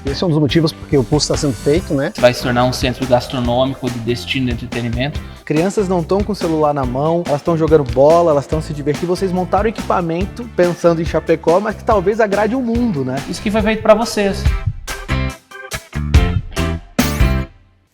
Esse é um dos motivos porque o Pulse está sendo feito, né? Vai se tornar um centro gastronômico de destino de entretenimento. Crianças não estão com o celular na mão, elas estão jogando bola, elas estão se divertindo. Vocês montaram equipamento pensando em Chapecó, mas que talvez agrade o mundo, né? Isso que foi feito para vocês.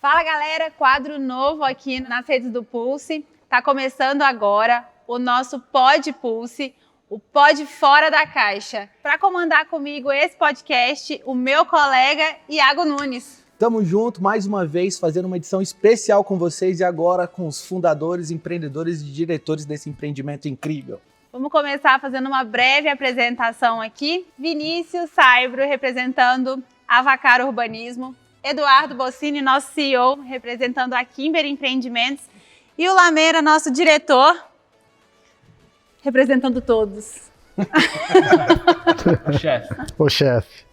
Fala galera, quadro novo aqui nas redes do Pulse. Tá começando agora o nosso Pod Pulse, o Pod Fora da Caixa. Para comandar comigo esse podcast, o meu colega Iago Nunes. Tamo junto mais uma vez, fazendo uma edição especial com vocês e agora com os fundadores, empreendedores e diretores desse empreendimento incrível. Vamos começar fazendo uma breve apresentação aqui. Vinícius Saibro, representando a Vacaro Urbanismo. Eduardo Bossini, nosso CEO, representando a Kimber Empreendimentos. E o Lameira, nosso diretor, representando todos. O chefe.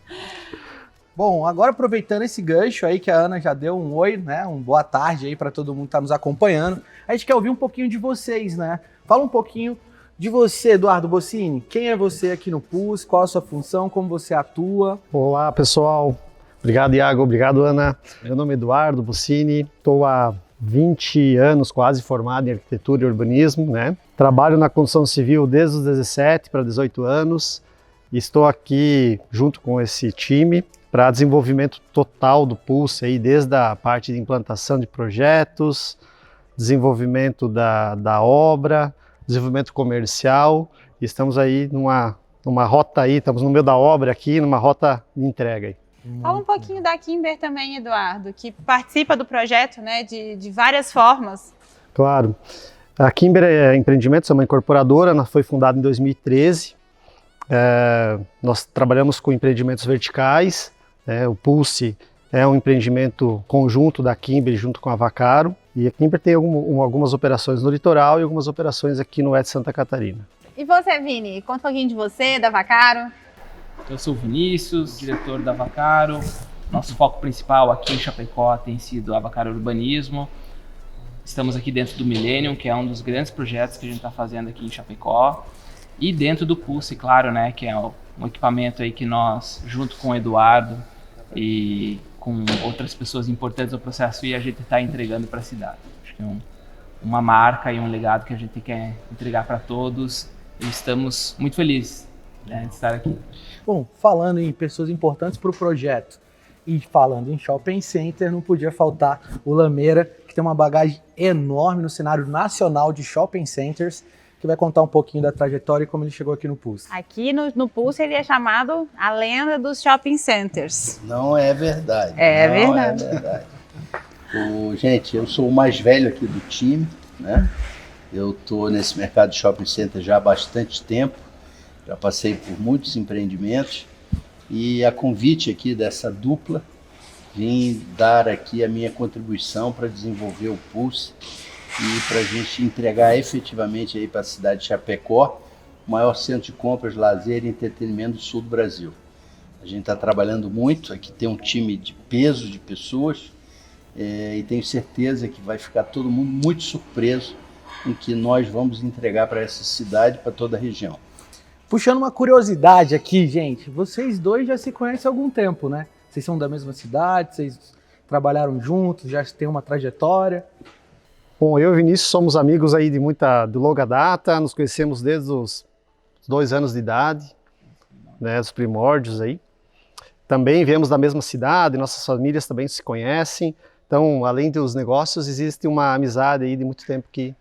Bom, agora aproveitando esse gancho aí que a Ana já deu um oi, né? Um boa tarde aí para todo mundo que tá nos acompanhando. A gente quer ouvir um pouquinho de vocês, né? Fala um pouquinho de você, Eduardo Bossini. Quem é você aqui no Pulse? Qual a sua função? Como você atua? Olá, pessoal. Obrigado, Iago. Obrigado, Ana. Meu nome é Eduardo Bossini. Estou há 20 anos quase formado em arquitetura e urbanismo, né? Trabalho na construção civil desde os 17 para 18 anos. E estou aqui junto com esse time para desenvolvimento total do Pulse, aí, desde a parte de implantação de projetos, desenvolvimento da obra, desenvolvimento comercial. E estamos aí numa rota aí, estamos no meio da obra aqui, numa rota de entrega aí. Fala um pouquinho da Kimber também, Eduardo, que participa do projeto, né, de várias formas. Claro. A Kimber Empreendimentos é uma incorporadora, ela foi fundada em 2013. Nós trabalhamos com empreendimentos verticais. O Pulse é um empreendimento conjunto da Kimber junto com a Vacaro. E a Kimber tem algumas operações no litoral e algumas operações aqui no oeste de Santa Catarina. E você, Vini? Conta um pouquinho de você, da Vacaro. Eu sou o Vinícius, diretor da Vacaro. Nosso foco principal aqui em Chapecó tem sido a Vacaro Urbanismo. Estamos aqui dentro do Millennium, que é um dos grandes projetos que a gente está fazendo aqui em Chapecó. E dentro do Pulse, claro, né, que é um equipamento aí que nós, junto com o Eduardo e com outras pessoas importantes no processo, e a gente está entregando para a cidade. Acho que é uma marca e um legado que a gente quer entregar para todos. E estamos muito felizes, né, de estar aqui. Bom, falando em pessoas importantes para o projeto e falando em shopping center, não podia faltar o Lameira, que tem uma bagagem enorme no cenário nacional de shopping centers, que vai contar um pouquinho da trajetória e como ele chegou aqui no Pulse. Aqui no Pulse ele é chamado a lenda dos shopping centers. Não é verdade. É verdade. Gente, eu sou o mais velho aqui do time, né? Eu estou nesse mercado de shopping center já há bastante tempo. Já passei por muitos empreendimentos e a convite aqui dessa dupla, vim dar aqui a minha contribuição para desenvolver o Pulse e para a gente entregar efetivamente aí para a cidade de Chapecó o maior centro de compras, lazer e entretenimento do sul do Brasil. A gente está trabalhando muito, aqui tem um time de peso de pessoas e tenho certeza que vai ficar todo mundo muito surpreso com o que nós vamos entregar para essa cidade, para toda a região. Puxando uma curiosidade aqui, gente, vocês dois já se conhecem há algum tempo, né? Vocês são da mesma cidade, vocês trabalharam juntos, já têm uma trajetória. Bom, eu e o Vinícius somos amigos aí de longa data, nos conhecemos desde os 2 anos de idade, né, os primórdios aí. Também viemos da mesma cidade, nossas famílias também se conhecem, então além dos negócios existe uma amizade aí de muito tempo que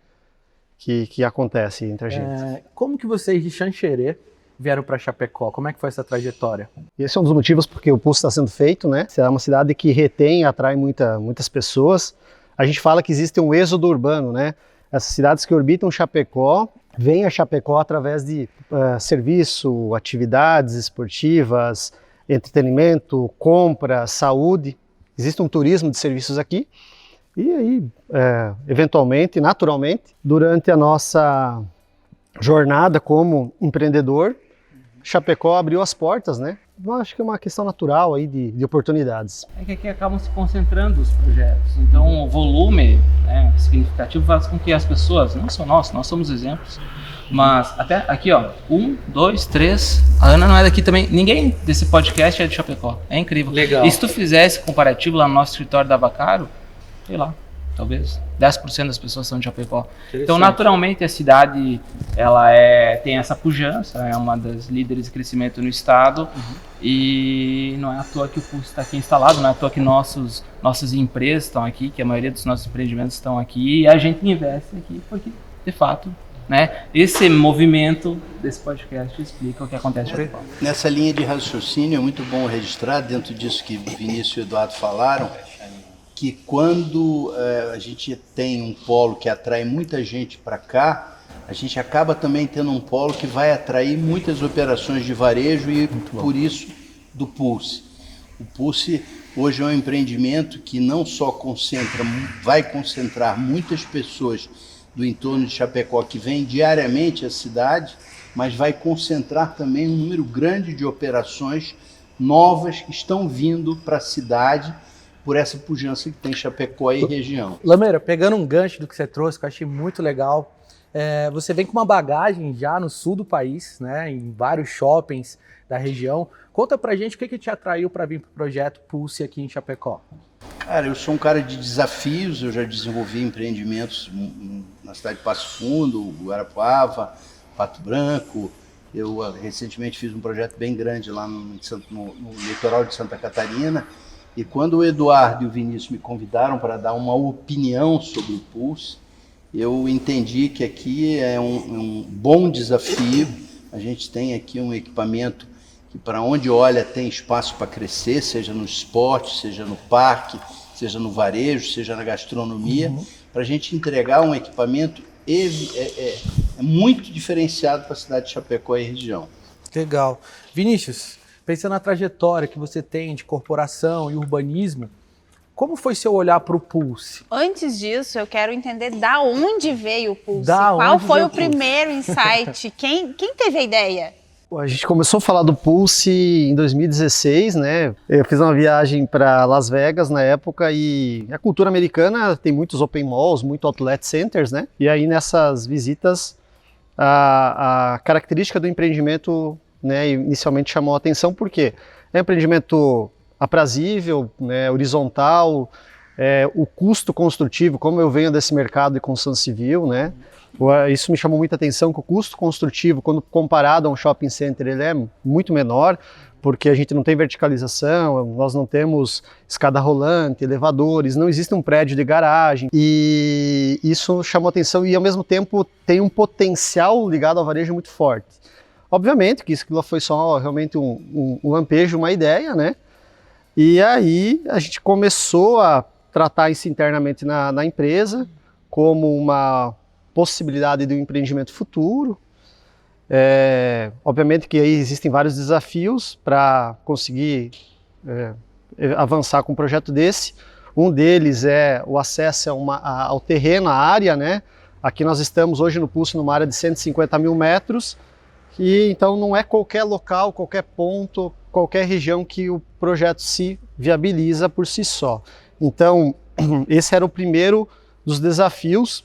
acontece entre a gente. Como que vocês de Xanxerê vieram para Chapecó? Como é que foi essa trajetória? Esse é um dos motivos porque o Pulse está sendo feito, né? É uma cidade que retém e atrai muitas pessoas. A gente fala que existe um êxodo urbano, né? Essas cidades que orbitam Chapecó, vêm a Chapecó através de serviço, atividades esportivas, entretenimento, compra, saúde. Existe um turismo de serviços aqui. E aí, eventualmente, naturalmente, durante a nossa jornada como empreendedor, Chapecó abriu as portas, né? Eu acho que é uma questão natural aí de oportunidades. É que aqui acabam se concentrando os projetos, então o volume, né, significativo faz com que as pessoas, não só nós somos exemplos, Mas até aqui, ó, 1, 2, 3. A Ana não é daqui também. Ninguém desse podcast é de Chapecó. É incrível. Legal. E se tu fizesse comparativo lá no nosso escritório da Avacaro, sei lá, talvez 10% das pessoas são de Chapecó. Então, naturalmente, a cidade ela tem essa pujança, é uma das líderes de crescimento no estado. E não é à toa que o Pulse está aqui instalado, não é à toa que nossas empresas estão aqui, que a maioria dos nossos empreendimentos estão aqui, e a gente investe aqui porque, de fato, né, esse movimento desse podcast explica o que acontece em Chapecó. Nessa linha de raciocínio, é muito bom registrar, dentro disso que Vinícius e Eduardo falaram, que quando a gente tem um polo que atrai muita gente para cá, a gente acaba também tendo um polo que vai atrair muitas operações de varejo e, por isso, do Pulse. O Pulse hoje é um empreendimento que não só vai concentrar muitas pessoas do entorno de Chapecó que vêm diariamente à cidade, mas vai concentrar também um número grande de operações novas que estão vindo para a cidade por essa pujança que tem Chapecó e região. Lameira, pegando um gancho do que você trouxe, que eu achei muito legal, você vem com uma bagagem já no sul do país, né, em vários shoppings da região. Conta pra gente o que te atraiu para vir para o projeto Pulse aqui em Chapecó. Cara, eu sou um cara de desafios, eu já desenvolvi empreendimentos na cidade de Passo Fundo, Guarapuava, Pato Branco. Eu recentemente fiz um projeto bem grande lá no litoral de Santa Catarina. E quando o Eduardo e o Vinícius me convidaram para dar uma opinião sobre o Pulse, eu entendi que aqui é um bom desafio. A gente tem aqui um equipamento que, para onde olha, tem espaço para crescer, seja no esporte, seja no parque, seja no varejo, seja na gastronomia, para a gente entregar um equipamento muito diferenciado para a cidade de Chapecó e região. Legal. Vinícius, pensando na trajetória que você tem de corporação e urbanismo, como foi seu olhar para o Pulse? Antes disso, eu quero entender da onde veio o Pulse. Da Qual onde foi veio o o Pulse? primeiro insight? Quem teve a ideia? A gente começou a falar do Pulse em 2016, né? Eu fiz uma viagem para Las Vegas na época e a cultura americana tem muitos open malls, muitos outlet centers, né? E aí nessas visitas a característica do empreendimento, né, inicialmente chamou a atenção porque é um empreendimento aprazível, né, horizontal, o custo construtivo, como eu venho desse mercado de construção civil, né? Isso me chamou muita atenção, que o custo construtivo, quando comparado a um shopping center, ele é muito menor, porque a gente não tem verticalização, nós não temos escada rolante, elevadores, não existe um prédio de garagem, e isso chamou atenção e, ao mesmo tempo, tem um potencial ligado ao varejo muito forte. Obviamente que isso foi só realmente um lampejo, uma ideia, né? E aí a gente começou a tratar isso internamente na empresa como uma possibilidade de um empreendimento futuro. Obviamente que aí existem vários desafios para conseguir avançar com um projeto desse. Um deles é o acesso ao terreno, à área, né? Aqui nós estamos hoje no Pulse numa área de 150 mil metros, e então não é qualquer local, qualquer ponto, qualquer região que o projeto se viabiliza por si só. Então, esse era o primeiro dos desafios.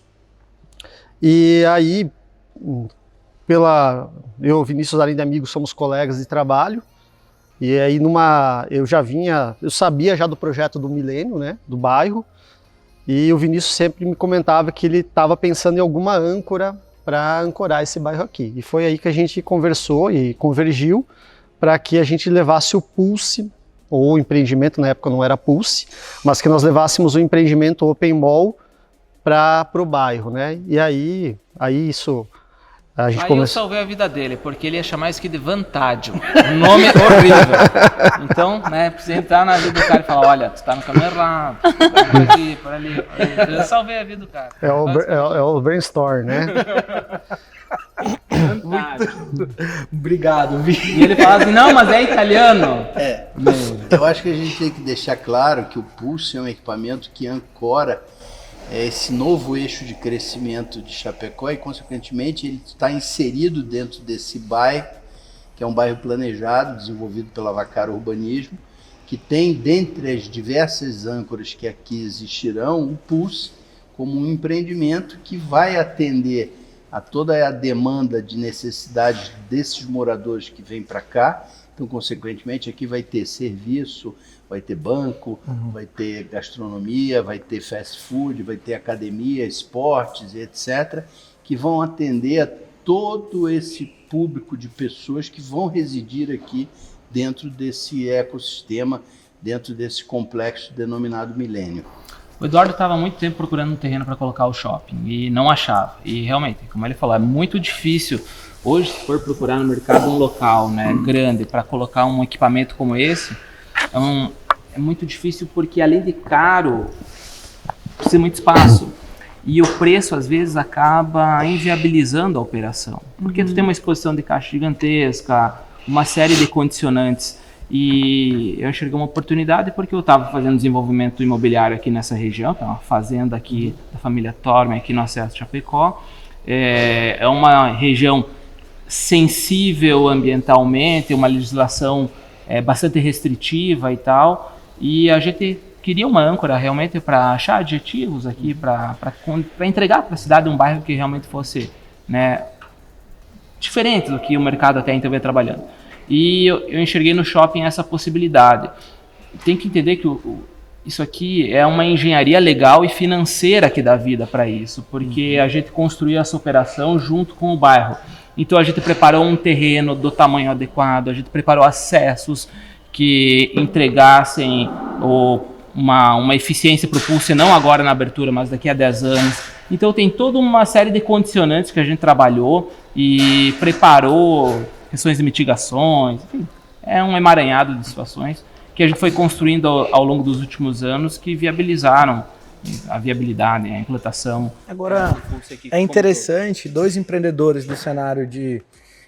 E aí, eu e o Vinícius, além de amigos, somos colegas de trabalho. E aí eu sabia já do projeto do Milênio, né, do bairro. E o Vinícius sempre me comentava que ele estava pensando em alguma âncora para ancorar esse bairro aqui. E foi aí que a gente conversou e convergiu para que a gente levasse o Pulse, ou o empreendimento, na época não era Pulse, mas que nós levássemos o empreendimento Open Mall para o bairro, né? E aí isso a gente eu salvei a vida dele, porque ele ia chamar isso aqui de Vantaggio, um nome horrível. Então, né, precisa entrar na vida do cara e falar, olha, tu tá no caminho errado, por aqui, por ali. Eu salvei a vida do cara. É o brainstorm, né? Obrigado, Vi. E ele fala assim, não, mas é italiano. Eu acho que a gente tem que deixar claro que o Pulse é um equipamento que ancora esse novo eixo de crescimento de Chapecó e, consequentemente, ele está inserido dentro desse bairro, que é um bairro planejado, desenvolvido pela Avacaro Urbanismo, que tem, dentre as diversas âncoras que aqui existirão, o Pulse como um empreendimento que vai atender a toda a demanda de necessidade desses moradores que vêm para cá. Então, consequentemente, aqui vai ter serviço, vai ter banco, vai ter gastronomia, vai ter fast food, vai ter academia, esportes, etc., que vão atender a todo esse público de pessoas que vão residir aqui dentro desse ecossistema, dentro desse complexo denominado Milênio. O Eduardo estava há muito tempo procurando um terreno para colocar o shopping e não achava. E realmente, como ele falou, é muito difícil hoje, se for procurar no mercado um local, né, grande para colocar um equipamento como esse, é muito difícil porque além de caro, precisa muito espaço. E o preço, às vezes, acaba inviabilizando a operação. Porque tu tem uma exposição de caixa gigantesca, uma série de condicionantes. E eu enxerguei uma oportunidade porque eu estava fazendo desenvolvimento imobiliário aqui nessa região, que é uma fazenda aqui da família Torme, aqui no acesso de Chapecó. É uma região sensível ambientalmente, uma legislação bastante restritiva e tal. E a gente queria uma âncora realmente para achar adjetivos aqui, para entregar para a cidade um bairro que realmente fosse, né, diferente do que o mercado até então vem trabalhando. E eu enxerguei no shopping essa possibilidade. Tem que entender que isso aqui é uma engenharia legal e financeira que dá vida para isso, porque a gente construiu essa operação junto com o bairro. Então a gente preparou um terreno do tamanho adequado, a gente preparou acessos que entregassem uma eficiência para o Pulse, não agora na abertura, mas daqui a 10 anos. Então tem toda uma série de condicionantes que a gente trabalhou e preparou questões de mitigações, enfim, é um emaranhado de situações que a gente foi construindo ao longo dos últimos anos que viabilizaram a viabilidade, a implantação. Agora, é interessante 2 empreendedores do cenário de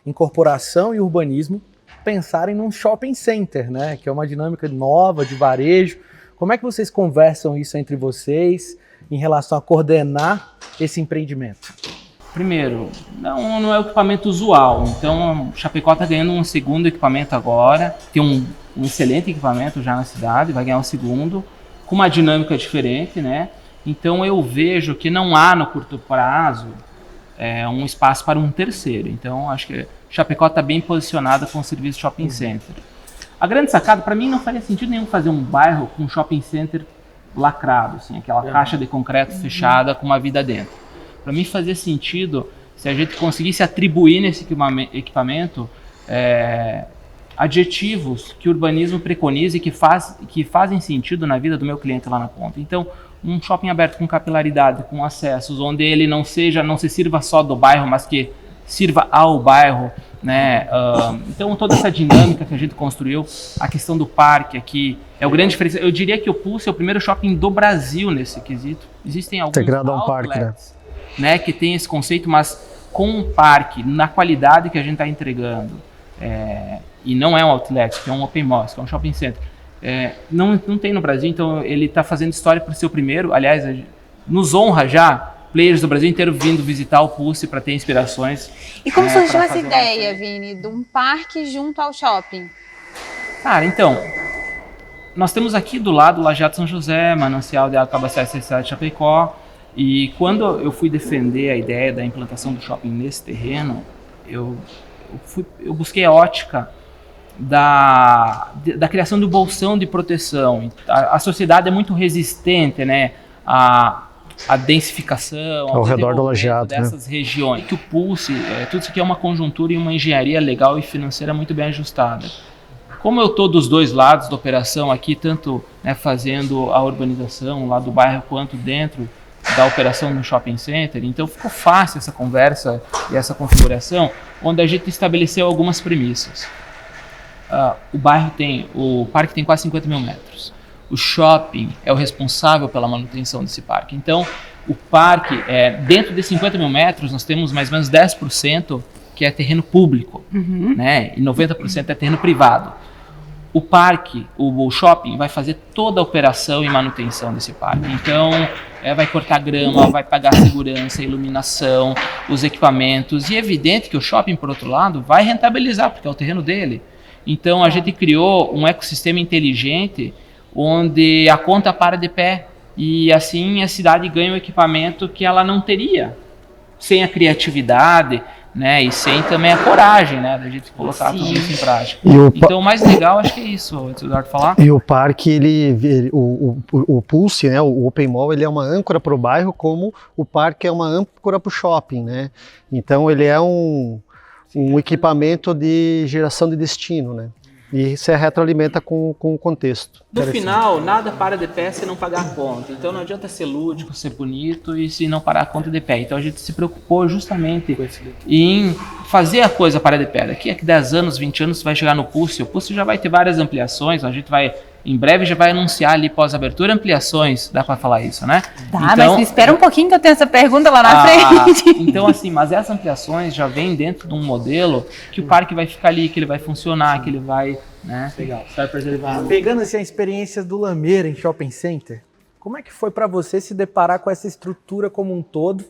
incorporação e urbanismo pensarem num shopping center, né? Que é uma dinâmica nova de varejo. Como é que vocês conversam isso entre vocês em relação a coordenar esse empreendimento? Primeiro, não é o equipamento usual, então Chapecó está ganhando um segundo equipamento agora, tem um excelente equipamento já na cidade, vai ganhar um segundo, com uma dinâmica diferente, né? Então eu vejo que não há no curto prazo um espaço para um terceiro, então acho que Chapecó está bem posicionada com o serviço shopping center. A grande sacada, para mim não faria sentido nenhum fazer um bairro com um shopping center lacrado, assim, aquela caixa de concreto fechada com uma vida dentro. Para mim fazia sentido se a gente conseguisse atribuir nesse equipamento adjetivos que o urbanismo preconiza e que fazem sentido na vida do meu cliente lá na ponta. Então, um shopping aberto com capilaridade, com acessos, onde ele não se sirva só do bairro, mas que sirva ao bairro, né? Então, toda essa dinâmica que a gente construiu, a questão do parque aqui, é o grande diferencial. Eu diria que o Pulse é o primeiro shopping do Brasil nesse quesito. Existem alguns integrado a um parque, né, que tem esse conceito, mas com um parque, na qualidade que a gente está entregando, e não é um outlet, que é um open mall, que é um shopping center, não tem no Brasil, então ele está fazendo história por ser o primeiro. Aliás, nos honra já players do Brasil inteiro vindo visitar o Pulse para ter inspirações. E como surgiu essa ideia, Vini, de um parque junto ao shopping? Cara, então, nós temos aqui do lado o Lajeado São José, manancial de água que abastece a cidade de Chapecó. E quando eu fui defender a ideia da implantação do shopping nesse terreno, eu busquei a ótica da criação do bolsão de proteção. A sociedade é muito resistente, né, à densificação, ao redor do Lajeado dessas regiões. Que o Pulse, tudo isso aqui é uma conjuntura e uma engenharia legal e financeira muito bem ajustada. Como eu estou dos dois lados da operação aqui, tanto, né, fazendo a urbanização lá do bairro quanto dentro da operação no shopping center, então ficou fácil essa conversa e essa configuração, onde a gente estabeleceu algumas premissas. O parque tem quase 50 mil metros. O shopping é o responsável pela manutenção desse parque. Então, o parque, dentro de 50 mil metros, nós temos mais ou menos 10% que é terreno público, né? E 90% é terreno privado. O parque, o shopping, vai fazer toda a operação e manutenção desse parque. Então, vai cortar grama, vai pagar a segurança, a iluminação, os equipamentos. E é evidente que o shopping, por outro lado, vai rentabilizar, porque é o terreno dele. Então, a gente criou um ecossistema inteligente onde a conta para de pé. E assim a cidade ganha um equipamento que ela não teria sem a criatividade, né, e sem também a coragem, né, da gente colocar tudo isso em prática. Então o mais legal acho que é isso, antes do Eduardo falar. E o parque, o Pulse, né, o Open Mall, ele é uma âncora para o bairro, como o parque é uma âncora para o shopping, né? Então ele é um equipamento de geração de destino, né? E se retroalimenta com o contexto. No final, nada para de pé se não pagar a conta. Então não adianta ser lúdico, ser bonito e se não parar a conta de pé. Então a gente se preocupou justamente em fazer a coisa parar de pé. Daqui a 10 anos, 20 anos, você vai chegar no Pulse. O Pulse já vai ter várias ampliações. A gente vai, em breve, já vai anunciar ali pós-abertura ampliações. Dá para falar isso, né? Tá, então, mas espera um pouquinho que eu tenho essa pergunta lá na frente. Então assim, mas essas ampliações já vêm dentro de um modelo que o parque vai ficar ali, que ele vai funcionar, que ele vai... Né? Legal. Vai preservar. Pegando assim a experiência do Lameira em shopping center, como é que foi para você se deparar com essa estrutura como um todo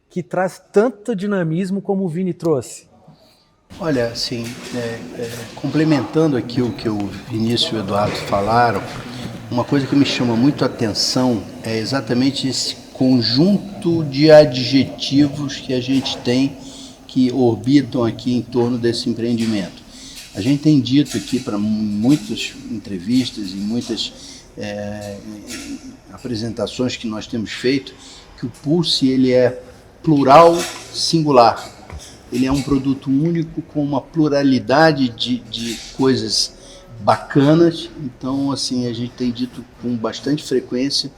que traz tanto dinamismo como o Vini trouxe? Olha, assim, complementando aqui o que o Vinícius e o Eduardo falaram, uma coisa que me chama muito a atenção é exatamente esse conjunto de adjetivos que a gente tem que orbitam aqui em torno desse empreendimento. A gente tem dito aqui para muitas entrevistas e muitas apresentações que nós temos feito que o Pulse ele é plural singular. Ele é um produto único com uma pluralidade de coisas bacanas. Então, assim, a gente tem dito com bastante frequência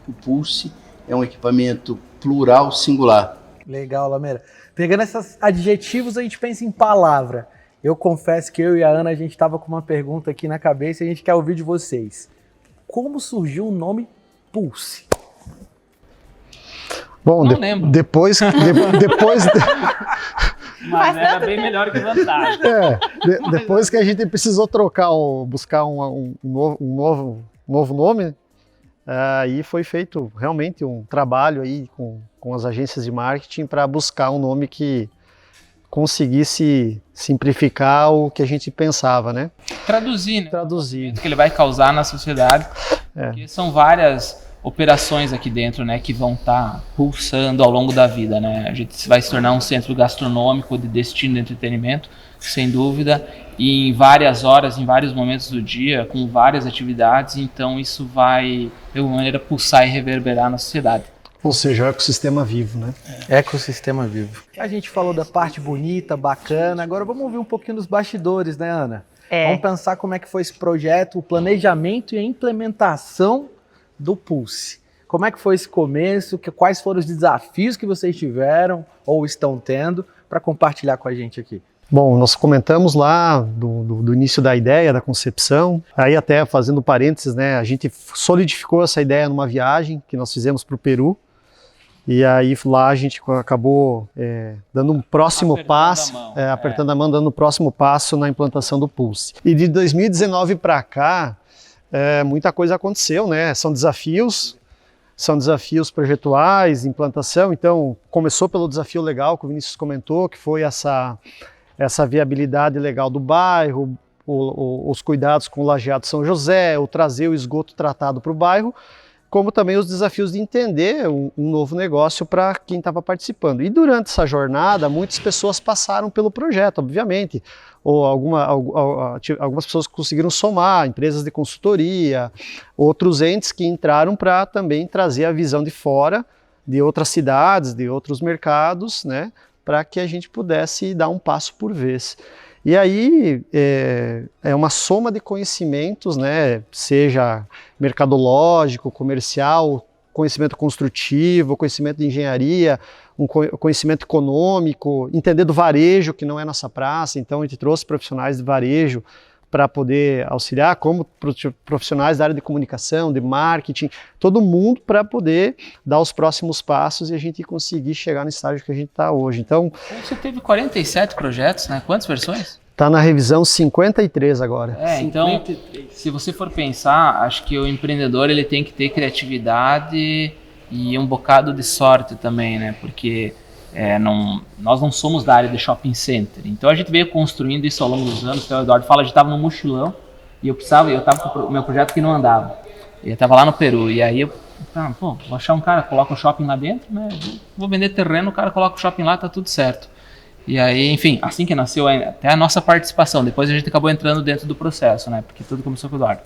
que o Pulse é um equipamento plural singular. Legal, Lameira. Pegando esses adjetivos, a gente pensa em palavra. Eu confesso que eu e a Ana, a gente estava com uma pergunta aqui na cabeça e a gente quer ouvir de vocês. Como surgiu o nome Pulse? Bom, depois Mas era bem melhor que vantagem. Depois que a gente precisou buscar um novo nome, aí foi feito realmente um trabalho aí com as agências de marketing para buscar um nome que conseguisse simplificar o que a gente pensava, né? Traduzir, né? Traduzir. O que ele vai causar na sociedade. Porque são várias operações aqui dentro, né, que vão estar pulsando ao longo da vida, né? A gente vai se tornar um centro gastronômico de destino de entretenimento, sem dúvida, e em várias horas, em vários momentos do dia, com várias atividades, então isso vai, de alguma maneira, pulsar e reverberar na sociedade. Ou seja, o ecossistema vivo, né? Ecossistema vivo. A gente falou da parte bonita, bacana, agora vamos ouvir um pouquinho dos bastidores, né, Ana? Vamos pensar como é que foi esse projeto, o planejamento e a implementação do Pulse. Como é que foi esse começo? Quais foram os desafios que vocês tiveram ou estão tendo para compartilhar com a gente aqui? Bom, nós comentamos lá do início da ideia, da concepção, aí até fazendo parênteses, né, a gente solidificou essa ideia numa viagem que nós fizemos para o Peru, e aí lá a gente acabou dando um próximo passo, apertando a mão, dando o próximo passo na implantação do Pulse. E de 2019 para cá, muita coisa aconteceu, né? São desafios projetuais, implantação. Então, começou pelo desafio legal que o Vinícius comentou, que foi essa viabilidade legal do bairro, os cuidados com o lajeado São José, o trazer o esgoto tratado para o bairro, como também os desafios de entender um novo negócio para quem estava participando. E durante essa jornada, muitas pessoas passaram pelo projeto, obviamente, ou algumas pessoas conseguiram somar, empresas de consultoria, outros entes que entraram para também trazer a visão de fora, de outras cidades, de outros mercados, né, para que a gente pudesse dar um passo por vez. E aí é uma soma de conhecimentos, né, seja mercadológico, comercial, conhecimento construtivo, conhecimento de engenharia, um conhecimento econômico, entender do varejo, que não é nossa praça, então a gente trouxe profissionais de varejo para poder auxiliar, como profissionais da área de comunicação, de marketing, todo mundo para poder dar os próximos passos e a gente conseguir chegar no estágio que a gente está hoje. Então, você teve 47 projetos, né? Quantas versões? Está na revisão 53 agora. Então, se você for pensar, acho que o empreendedor ele tem que ter criatividade e um bocado de sorte também, né? Porque nós não somos da área de shopping center. Então a gente veio construindo isso ao longo dos anos. Então o Eduardo fala, a gente estava num mochilão e eu estava com o meu projeto que não andava. Eu estava lá no Peru e aí eu Tá, pô, vou achar um cara, coloca o shopping lá dentro, né? Vou vender terreno, o cara coloca o shopping lá, tá tudo certo. E aí, enfim, assim que nasceu até a nossa participação, depois a gente acabou entrando dentro do processo, né? Porque tudo começou com o Eduardo.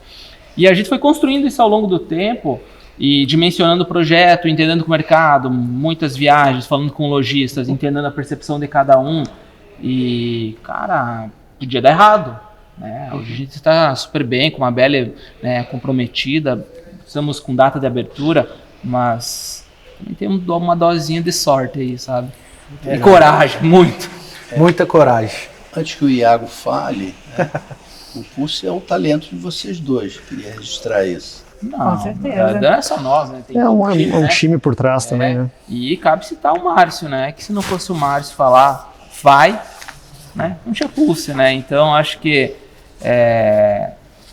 E a gente foi construindo isso ao longo do tempo e dimensionando o projeto, entendendo com o mercado, muitas viagens, falando com lojistas, entendendo a percepção de cada um. E, cara, podia dar errado, né? Hoje a gente está super bem, com uma Belle, né, comprometida, estamos com data de abertura, mas também tem uma dosinha de sorte aí, sabe? E coragem, muito. Muita coragem. Antes que o Iago fale, né, o Pulse é o talento de vocês dois. Queria registrar isso. Não, Com certeza. não é só nós, né? Tem É todo time, um né? time por trás também, né? E cabe citar o Márcio, né? Que se não fosse o Márcio falar, vai, né? Não tinha Pulse, né? Então acho que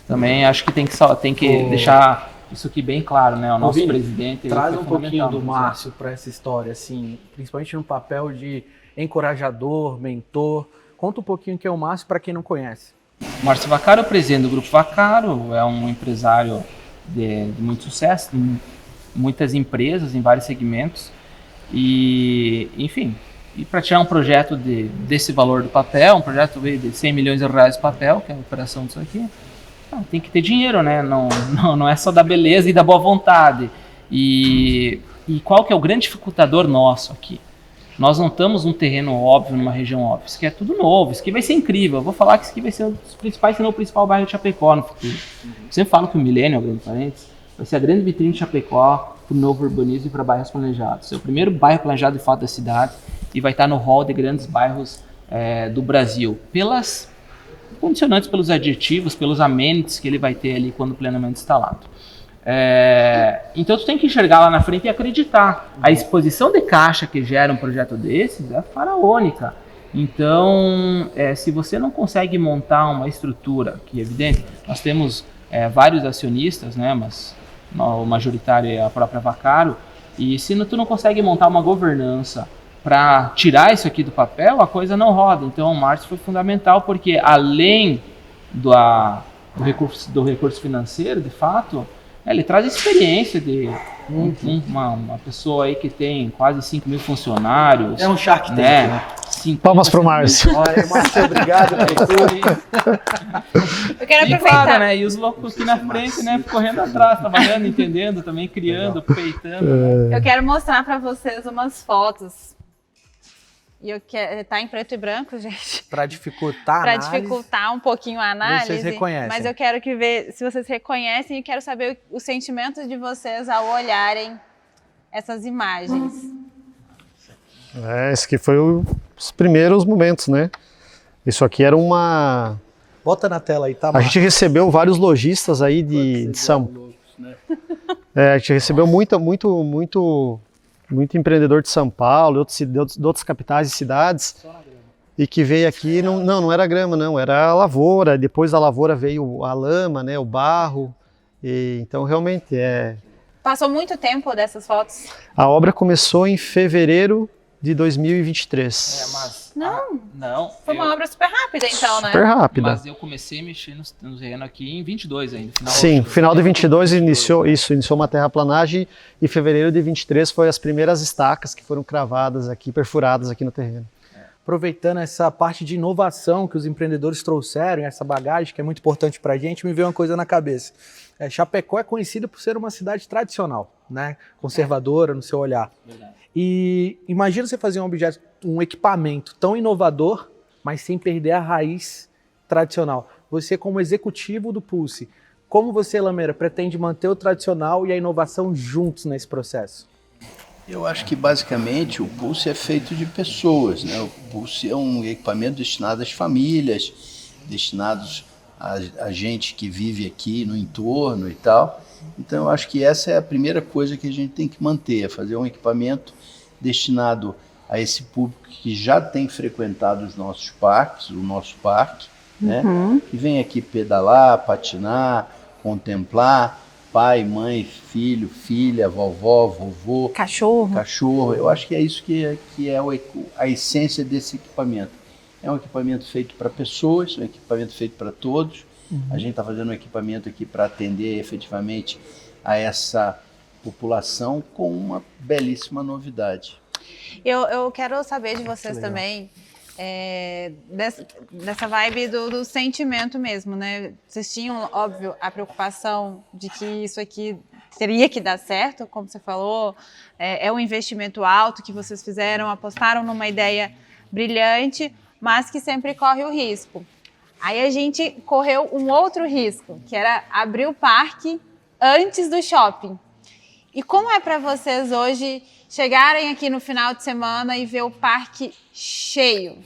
também acho que tem que deixar isso aqui bem claro, né? O nosso Vini, presidente. Traz foi um pouquinho fundamental do no Márcio para essa história, assim, principalmente no papel de encorajador, mentor. Conta um pouquinho quem é o Márcio para quem não conhece. Márcio Vaccaro é o presidente do Grupo Vaccaro, é um empresário de muito sucesso, muitas empresas em vários segmentos e, enfim, e para tirar um projeto desse valor do papel, um projeto de 100 milhões de reais de papel, que é a operação disso aqui, tem que ter dinheiro, né? Não é só da beleza e da boa vontade. E qual que é o grande dificultador nosso aqui? Nós não estamos num terreno óbvio, numa região óbvia. Isso aqui é tudo novo, isso aqui vai ser incrível. Eu vou falar que isso aqui vai ser um dos principais, se não o principal bairro de Chapecó no futuro. Eu sempre falo que o Millennium, grande parênteses, vai ser a grande vitrine de Chapecó para o novo urbanismo e para bairros planejados. É o primeiro bairro planejado de fato da cidade e vai estar no hall de grandes bairros do Brasil. Pelas condicionantes, pelos adjetivos, pelos amenities que ele vai ter ali quando plenamente instalado. Então tu tem que enxergar lá na frente e acreditar. A exposição de caixa que gera um projeto desses é faraônica. Então, se você não consegue montar uma estrutura, que é evidente, nós temos vários acionistas, né, mas o majoritário é a própria Vaccaro, e se tu não consegue montar uma governança para tirar isso aqui do papel, a coisa não roda. Então o Márcio foi fundamental, porque além do recurso financeiro, de fato, ele traz experiência de uma pessoa aí que tem quase 5 mil funcionários. É um Shark Tank, né? Palmas pro Márcio. Olha, Márcio, obrigado por tudo. Eu quero E aproveitar. claro, né? E os loucos aqui na frente, né? Correndo atrás, trabalhando, entendendo, também criando, peitando. Eu quero mostrar para vocês umas fotos. E tá em preto e branco, gente. Para dificultar a Para análise. dificultar um pouquinho a análise. Vocês reconhecem. Mas eu quero ver se vocês reconhecem e quero saber o sentimento de vocês ao olharem essas imagens. Esse aqui foi os primeiros momentos, né? Isso aqui era uma... Bota na tela aí, tá, A Márcio? gente recebeu vários lojistas aí de São Paulo. A gente recebeu muito empreendedor de São Paulo, de outras capitais e cidades, e que veio aqui, não era grama, não, era a lavoura. Depois da lavoura veio a lama, né, o barro. Então realmente Passou muito tempo dessas fotos? a obra começou em fevereiro de 2023. Mas Não. Foi uma obra super rápida, então, né? Super rápida. Mas eu comecei a mexer no terreno aqui em 22 ainda. Sim, final de 22 iniciou uma terraplanagem e em fevereiro de 23 foi as primeiras estacas que foram cravadas aqui, perfuradas aqui no terreno. Aproveitando essa parte de inovação que os empreendedores trouxeram, essa bagagem que é muito importante para a gente, me veio uma coisa na cabeça. Chapecó é conhecida por ser uma cidade tradicional, né? Conservadora no seu olhar. Verdade. E imagina você fazer um equipamento tão inovador, mas sem perder a raiz tradicional. Você, como executivo do Pulse, como você, Lameira, pretende manter o tradicional e a inovação juntos nesse processo? Eu acho que basicamente o Pulse é feito de pessoas, né? O Pulse é um equipamento destinado às famílias, destinados a gente que vive aqui no entorno e tal. Então eu acho que essa é a primeira coisa que a gente tem que manter, é fazer um equipamento destinado a esse público que já tem frequentado os nossos parques, o nosso parque, né? Que vem aqui pedalar, patinar, contemplar, pai, mãe, filho, filha, vovó, vovô, cachorro. Eu acho que é isso que é a essência desse equipamento. É um equipamento feito para pessoas, um equipamento feito para todos. A gente está fazendo um equipamento aqui para atender efetivamente a essa população com uma belíssima novidade. Eu quero saber de vocês também, dessa vibe do sentimento mesmo, né? Vocês tinham, óbvio, a preocupação de que isso aqui teria que dar certo, como você falou, é um investimento alto que vocês fizeram, apostaram numa ideia brilhante, mas que sempre corre o risco. Aí a gente correu um outro risco, que era abrir o parque antes do shopping. E como é para vocês hoje chegarem aqui no final de semana e ver o parque cheio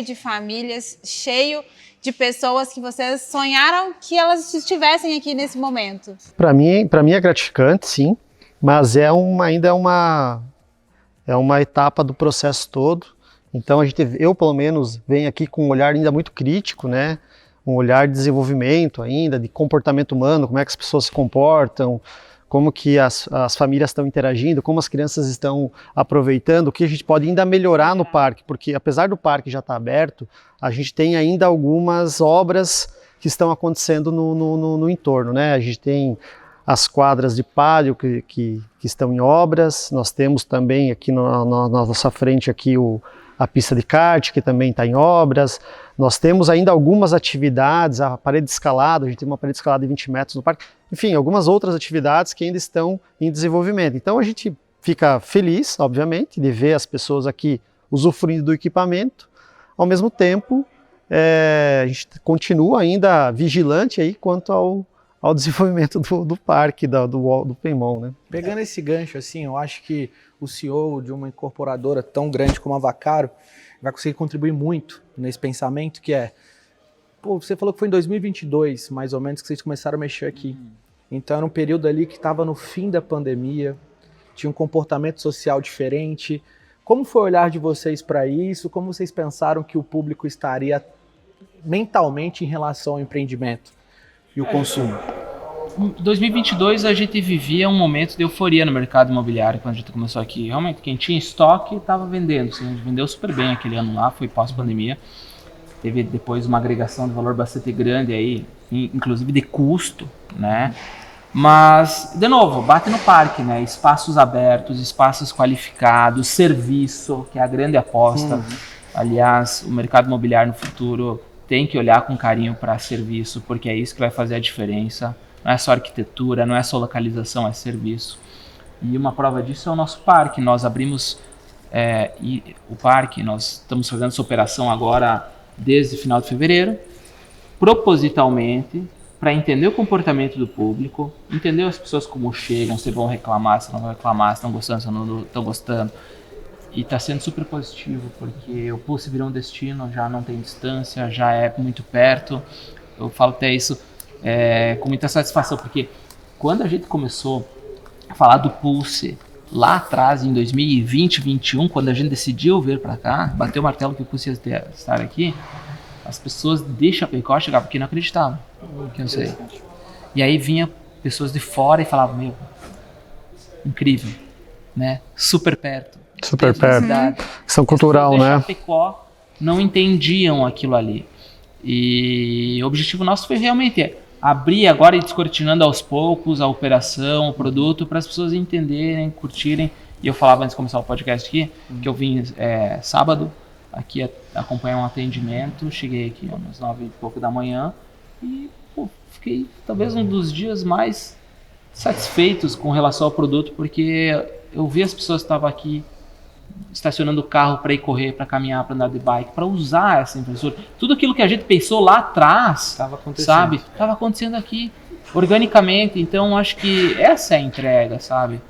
de famílias, cheio de pessoas que vocês sonharam que elas estivessem aqui nesse momento? Para mim é gratificante, sim, mas ainda é uma etapa do processo todo. Então eu pelo menos venho aqui com um olhar ainda muito crítico, né? Um olhar de desenvolvimento ainda, de comportamento humano, como é que as pessoas se comportam, como que as famílias estão interagindo, como as crianças estão aproveitando, o que a gente pode ainda melhorar no parque, porque apesar do parque já estar aberto, a gente tem ainda algumas obras que estão acontecendo no entorno, né? A gente tem as quadras de pádel que estão em obras, nós temos também aqui na nossa frente aqui a pista de kart, que também está em obras. Nós temos ainda algumas atividades, a parede de escalada, a gente tem uma parede de escalada de 20 metros no parque. Enfim, algumas outras atividades que ainda estão em desenvolvimento. Então a gente fica feliz, obviamente, de ver as pessoas aqui usufruindo do equipamento. Ao mesmo tempo, a gente continua ainda vigilante aí quanto ao desenvolvimento do parque, do Paymon, né? Pegando esse gancho, assim, eu acho que o CEO de uma incorporadora tão grande como a Vacaro vai conseguir contribuir muito nesse pensamento que você falou que foi em 2022, mais ou menos, que vocês começaram a mexer aqui. Então era um período ali que estava no fim da pandemia, tinha um comportamento social diferente. Como foi o olhar de vocês para isso? Como vocês pensaram que o público estaria mentalmente em relação ao empreendimento e o consumo? Em 2022 a gente vivia um momento de euforia no mercado imobiliário quando a gente começou aqui. Realmente quem tinha estoque estava vendendo, assim, a gente vendeu super bem aquele ano lá, foi pós-pandemia. Teve depois uma agregação de valor bastante grande aí, inclusive de custo, né? Mas, de novo, bate no parque, né? Espaços abertos, espaços qualificados, serviço, que é a grande aposta. Aliás, o mercado imobiliário no futuro tem que olhar com carinho para serviço, porque é isso que vai fazer a diferença. Não é só arquitetura, não é só localização, é serviço. E uma prova disso é o nosso parque. Nós abrimos o parque, nós estamos fazendo essa operação agora desde o final de fevereiro, propositalmente, para entender o comportamento do público, entender as pessoas como chegam, se vão reclamar, se não vão reclamar, se estão gostando, se não estão gostando. E está sendo super positivo, porque o Pulse virou um destino, já não tem distância, já é muito perto. Eu falo até isso com muita satisfação, porque quando a gente começou a falar do Pulse lá atrás, em 2020, 2021, quando a gente decidiu vir para cá, bateu o martelo que o Pulse ia estar aqui, as pessoas de Chapecó chegavam aqui e não acreditavam que eu sei. E aí vinha pessoas de fora e falavam, meu, incrível, né? Super perto. Super perto. Questão cultural, né? As pessoas de Chapecó não entendiam aquilo ali. E o objetivo nosso foi realmente abrir agora e descortinando aos poucos a operação, o produto, para as pessoas entenderem, curtirem. E eu falava antes de começar o podcast aqui, que eu vim sábado aqui acompanhar um atendimento, cheguei aqui às 9 e pouco da manhã e fiquei talvez um dos dias mais satisfeitos com relação ao produto, porque eu vi as pessoas que estavam aqui estacionando o carro para ir correr, para caminhar, para andar de bike, para usar essa infraestrutura. Tudo aquilo que a gente pensou lá atrás, sabe? Estava acontecendo aqui, organicamente. Então, acho que essa é a entrega, sabe?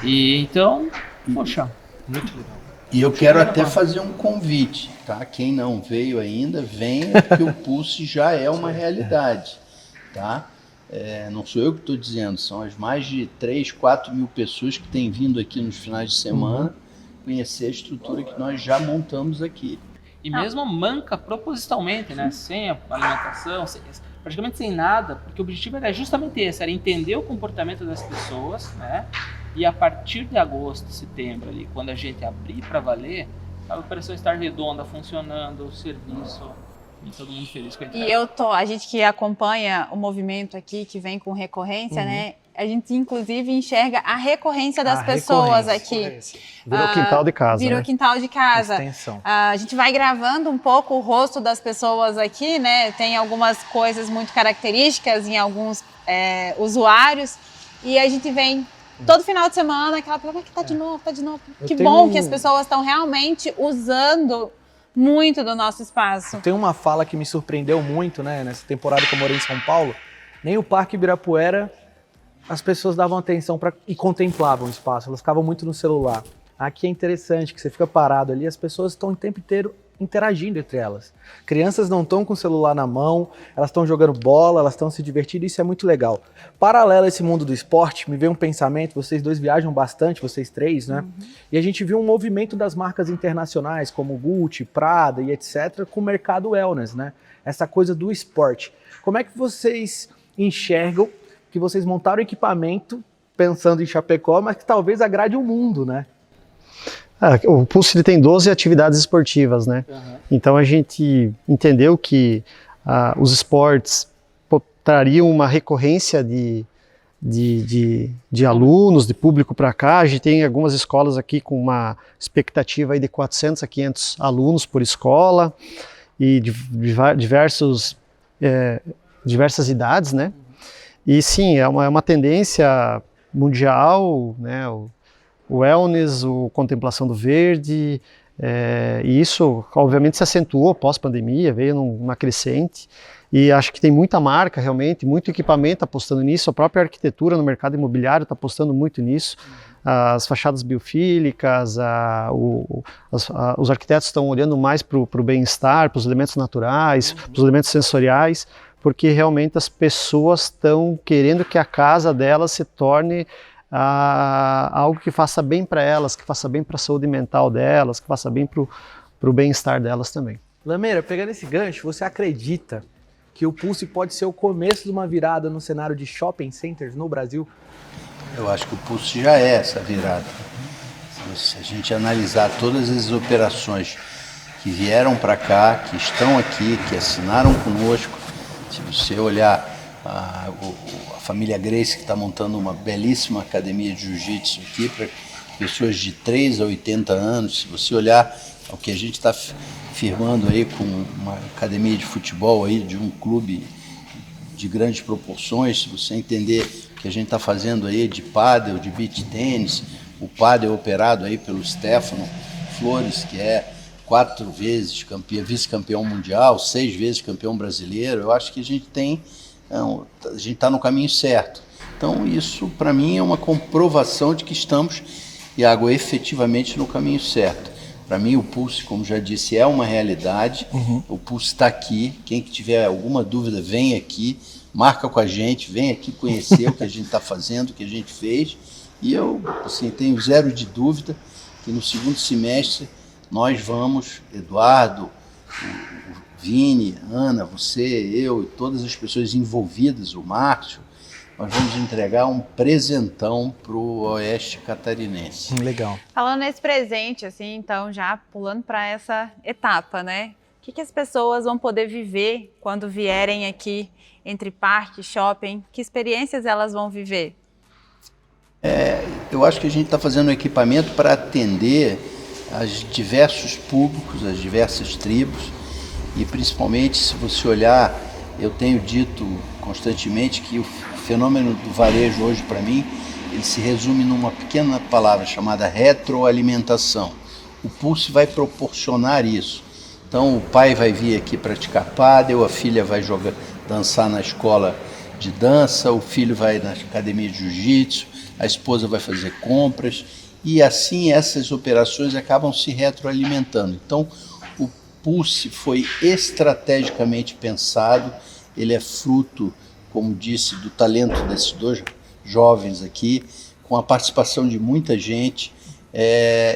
E então, poxa, muito legal. E eu quero até fazer um convite, tá? Quem não veio ainda, venha, porque o Pulse já é uma realidade, tá? Não sou eu que estou dizendo, são as mais de 3, 4 mil pessoas que têm vindo aqui nos finais de semana conhecer a estrutura que nós já montamos aqui. E mesmo manca propositalmente, né? Sem a alimentação, praticamente sem nada, porque o objetivo era justamente esse, era entender o comportamento das pessoas, né? E a partir de agosto, setembro, ali, quando a gente abrir para valer, a operação estar redonda, funcionando, o serviço, e todo mundo feliz com a entrega. E a gente que acompanha o movimento aqui, que vem com recorrência, né? a gente inclusive enxerga a recorrência das pessoas aqui. Virou quintal de casa, Virou né? quintal de casa. Extensão. A gente vai gravando um pouco o rosto das pessoas aqui, né? Tem algumas coisas muito características em alguns usuários. E a gente vem todo final de semana, aquela pessoa que tá de novo, tá de novo. Que bom que as pessoas estão realmente usando muito do nosso espaço. Tem uma fala que me surpreendeu muito, né? Nessa temporada que eu morei em São Paulo, nem o Parque Ibirapuera as pessoas davam atenção e contemplavam o espaço, elas ficavam muito no celular. Aqui é interessante que você fica parado ali, as pessoas estão o tempo inteiro interagindo entre elas. Crianças não estão com o celular na mão, elas estão jogando bola, elas estão se divertindo, isso é muito legal. Paralelo a esse mundo do esporte, me veio um pensamento, vocês dois viajam bastante, vocês três, né? E a gente viu um movimento das marcas internacionais, como Gucci, Prada e etc., com o mercado wellness, né? Essa coisa do esporte. Como é que vocês enxergam que vocês montaram equipamento pensando em Chapecó, mas que talvez agrade o mundo, né? O Pulse ele tem 12 atividades esportivas, né? Então a gente entendeu que os esportes trariam uma recorrência de alunos, de público para cá. A gente tem algumas escolas aqui com uma expectativa aí de 400 a 500 alunos por escola e diversas idades, né? E sim, é uma tendência mundial, né? O wellness, a contemplação do verde, e isso obviamente se acentuou pós-pandemia, veio numa crescente, e acho que tem muita marca realmente, muito equipamento apostando nisso, a própria arquitetura no mercado imobiliário está apostando muito nisso, as fachadas biofílicas, os arquitetos estão olhando mais para o bem-estar, para os elementos naturais, para os elementos sensoriais, porque realmente as pessoas estão querendo que a casa delas se torne algo que faça bem para elas, que faça bem para a saúde mental delas, que faça bem para o bem-estar delas também. Lameira, pegando esse gancho, você acredita que o Pulse pode ser o começo de uma virada no cenário de shopping centers no Brasil? Eu acho que o Pulse já é essa virada. Se a gente analisar todas as operações que vieram para cá, que estão aqui, que assinaram conosco, se você olhar a família Grace, que está montando uma belíssima academia de jiu-jitsu aqui para pessoas de 3 a 80 anos, se você olhar o que a gente está firmando aí com uma academia de futebol aí de um clube de grandes proporções, se você entender o que a gente está fazendo aí de pádel, de beach tênis, o pádel operado aí pelo Stefano Flores, que é 4 vezes vice-campeão mundial, 6 vezes campeão brasileiro, eu acho que a gente está no caminho certo. Então isso para mim é uma comprovação de que estamos, Iago, efetivamente no caminho certo. Para mim o Pulse, como já disse, é uma realidade, o Pulse está aqui, quem que tiver alguma dúvida vem aqui, marca com a gente, vem aqui conhecer o que a gente está fazendo, o que a gente fez, e eu assim, tenho zero de dúvida que no segundo semestre nós vamos, Eduardo, o Vini, Ana, você, eu e todas as pessoas envolvidas, o Márcio, nós vamos entregar um presentão para o Oeste Catarinense. Legal. Falando nesse presente, assim, então já pulando para essa etapa, né? O que as pessoas vão poder viver quando vierem aqui entre parque e shopping? Que experiências elas vão viver? Eu acho que a gente está fazendo um equipamento para atender aos diversos públicos, as diversas tribos, e principalmente se você olhar, eu tenho dito constantemente que o fenômeno do varejo hoje para mim, ele se resume numa pequena palavra chamada retroalimentação. O Pulse vai proporcionar isso. Então o pai vai vir aqui praticar pádel, a filha vai dançar na escola de dança, o filho vai na academia de jiu-jitsu, a esposa vai fazer compras, e assim essas operações acabam se retroalimentando. Então o Pulse foi estrategicamente pensado, ele é fruto, como disse, do talento desses 2 jovens aqui, com a participação de muita gente.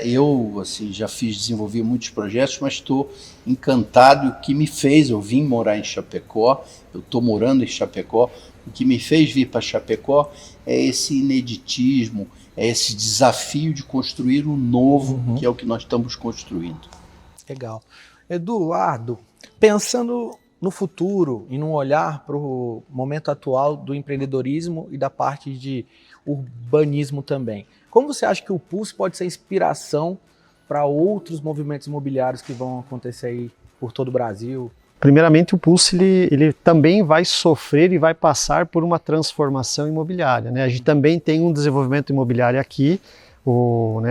Eu assim, já desenvolvi muitos projetos, mas estou encantado. O que me fez, eu vim morar em Chapecó, eu estou morando em Chapecó, o que me fez vir para Chapecó é esse ineditismo, é esse desafio de construir o novo, que é o que nós estamos construindo. Legal. Eduardo, pensando no futuro e num olhar para o momento atual do empreendedorismo e da parte de urbanismo também, como você acha que o Pulse pode ser inspiração para outros movimentos imobiliários que vão acontecer aí por todo o Brasil? Primeiramente, o Pulse ele também vai sofrer e vai passar por uma transformação imobiliária, né? A gente também tem um desenvolvimento imobiliário aqui, o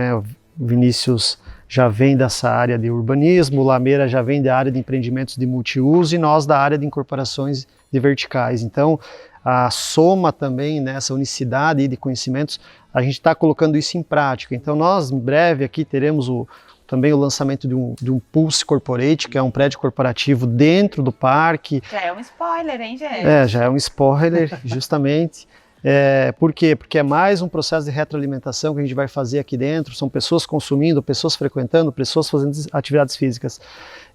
Vinícius já vem dessa área de urbanismo, o Lameira já vem da área de empreendimentos de multiuso e nós da área de incorporações de verticais. Então, a soma também nessa unicidade de conhecimentos, a gente está colocando isso em prática. Então, nós em breve aqui teremos também o lançamento de um Pulse Corporate, que é um prédio corporativo dentro do parque. Já é um spoiler, hein, gente? Já é um spoiler, justamente. Por quê? Porque é mais um processo de retroalimentação que a gente vai fazer aqui dentro, são pessoas consumindo, pessoas frequentando, pessoas fazendo atividades físicas.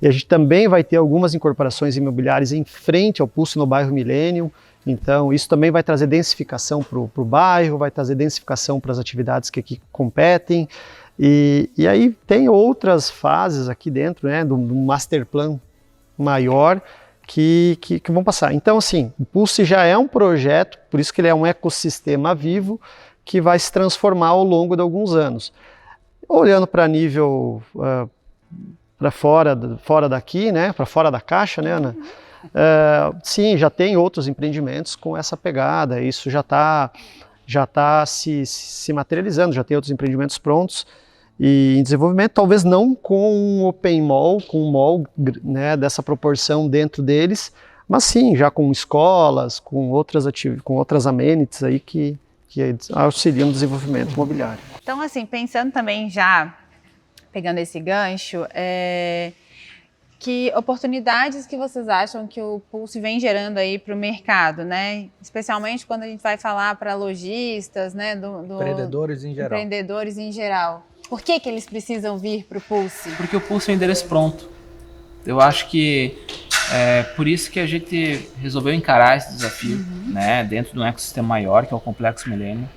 E a gente também vai ter algumas incorporações imobiliárias em frente ao Pulse no bairro Millennium, então isso também vai trazer densificação para o bairro, vai trazer densificação para as atividades que aqui competem, e aí tem outras fases aqui dentro, né, do master plan maior, que vão passar. Então, assim, o Pulse já é um projeto, por isso que ele é um ecossistema vivo, que vai se transformar ao longo de alguns anos. Olhando para nível, para fora daqui, né, para fora da caixa, né, Ana? Sim, já tem outros empreendimentos com essa pegada, isso já tá se materializando, já tem outros empreendimentos prontos, e em desenvolvimento, talvez não com um open mall, com um mall, né, dessa proporção dentro deles, mas sim, já com escolas, com outras amenities aí que auxiliam no desenvolvimento imobiliário. Então, assim, pensando também já, pegando esse gancho, que oportunidades que vocês acham que o Pulse vem gerando aí para o mercado, né? Especialmente quando a gente vai falar para lojistas, né? Empreendedores em geral. Empreendedores em geral. Por que eles precisam vir para o Pulse? Porque o Pulse é um endereço pronto. Eu acho que é por isso que a gente resolveu encarar esse desafio, né, dentro de um ecossistema maior, que é o Complexo Millennium.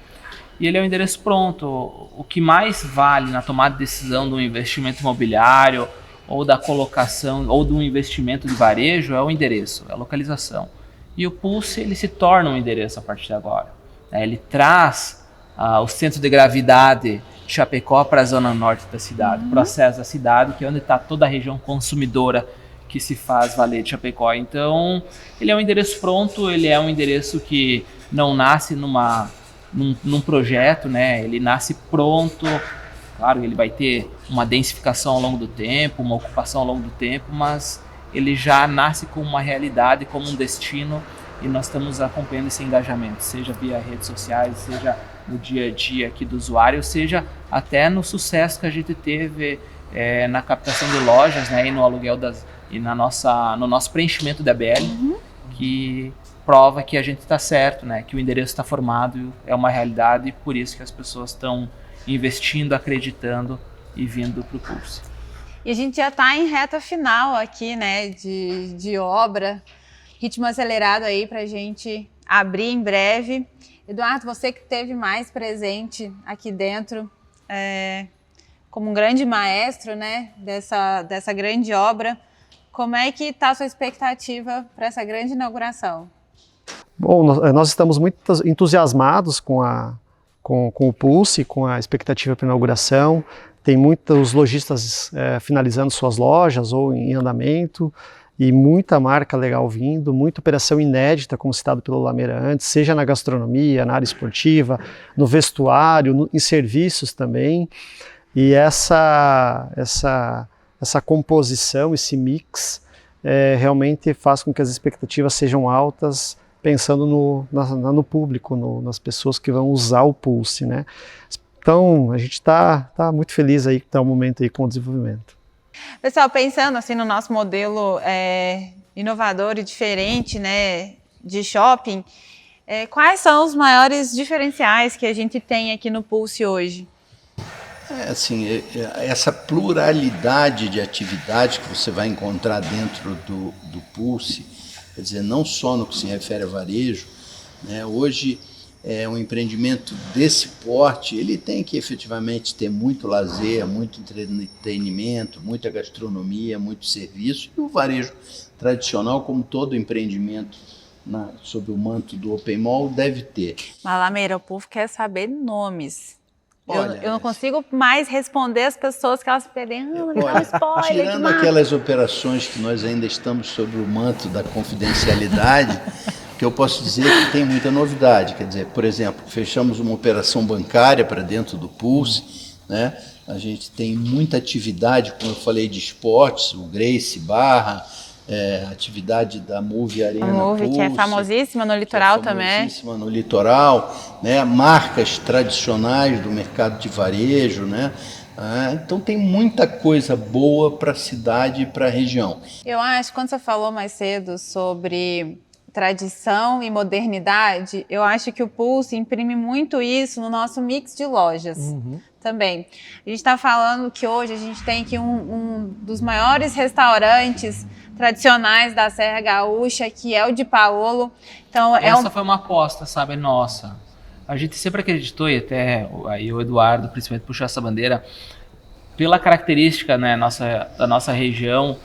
E ele é um endereço pronto. O que mais vale na tomada de decisão de um investimento imobiliário, ou da colocação, ou de um investimento de varejo, é o endereço, é a localização. E o Pulse, ele se torna um endereço a partir de agora. Ele traz o centro de gravidade de Chapecó para a zona norte da cidade, para o acesso da cidade, que é onde está toda a região consumidora que se faz valer de Chapecó. Então, ele é um endereço pronto, ele é um endereço que não nasce num projeto, né? Ele nasce pronto. Claro, ele vai ter uma densificação ao longo do tempo, uma ocupação ao longo do tempo, mas ele já nasce como uma realidade, como um destino, e nós estamos acompanhando esse engajamento, seja via redes sociais, seja no dia a dia aqui do usuário, seja até no sucesso que a gente teve na captação de lojas, né, e no aluguel e no nosso preenchimento da BL, que prova que a gente está certo, né, que o endereço está formado, é uma realidade, e por isso que as pessoas estão investindo, acreditando e vindo para o Pulse. E a gente já está em reta final aqui, né, de obra, ritmo acelerado aí para a gente abrir em breve. Eduardo, você que esteve mais presente aqui dentro, como um grande maestro, né, dessa grande obra, como é que está a sua expectativa para essa grande inauguração? Bom, nós estamos muito entusiasmados com o Pulse, com a expectativa para a inauguração. Tem muitos lojistas finalizando suas lojas ou em andamento, e muita marca legal vindo, muita operação inédita, como citado pelo Lameira antes, seja na gastronomia, na área esportiva, no vestuário, em serviços também. E essa composição, esse mix, realmente faz com que as expectativas sejam altas, pensando no público, nas pessoas que vão usar o Pulse, né? Então, a gente está muito feliz aí que está o momento aí com o desenvolvimento. Pessoal, pensando assim no nosso modelo inovador e diferente, né, de shopping, quais são os maiores diferenciais que a gente tem aqui no Pulse hoje? Assim, essa pluralidade de atividades que você vai encontrar dentro do Pulse, quer dizer, não só no que se refere a varejo, né? Hoje um empreendimento desse porte, ele tem que efetivamente ter muito lazer, muito entretenimento, muita gastronomia, muito serviço, e o varejo tradicional, como todo empreendimento sob o manto do Open Mall, deve ter. Mas, Lameira, o povo quer saber nomes. Olha, eu não consigo mais responder as pessoas que elas pedem, me dá um spoiler. Tirando aquelas operações que nós ainda estamos sob o manto da confidencialidade, que eu posso dizer que tem muita novidade. Quer dizer, por exemplo, fechamos uma operação bancária para dentro do Pulse, né? A gente tem muita atividade, como eu falei, de esportes, o Grace Barra, atividade da Move Arena Move, Pulse, que é famosíssima no litoral também. Famosíssima no litoral, né? Marcas tradicionais do mercado de varejo, né? Então tem muita coisa boa para a cidade e para a região. Eu acho, quando você falou mais cedo sobre tradição e modernidade, eu acho que o Pulse imprime muito isso no nosso mix de lojas também. A gente está falando que hoje a gente tem aqui um dos maiores restaurantes tradicionais da Serra Gaúcha, que é o de Paolo. Então, essa foi uma aposta, sabe, nossa. A gente sempre acreditou, e até aí o Eduardo principalmente puxou essa bandeira, pela característica, né, da nossa região,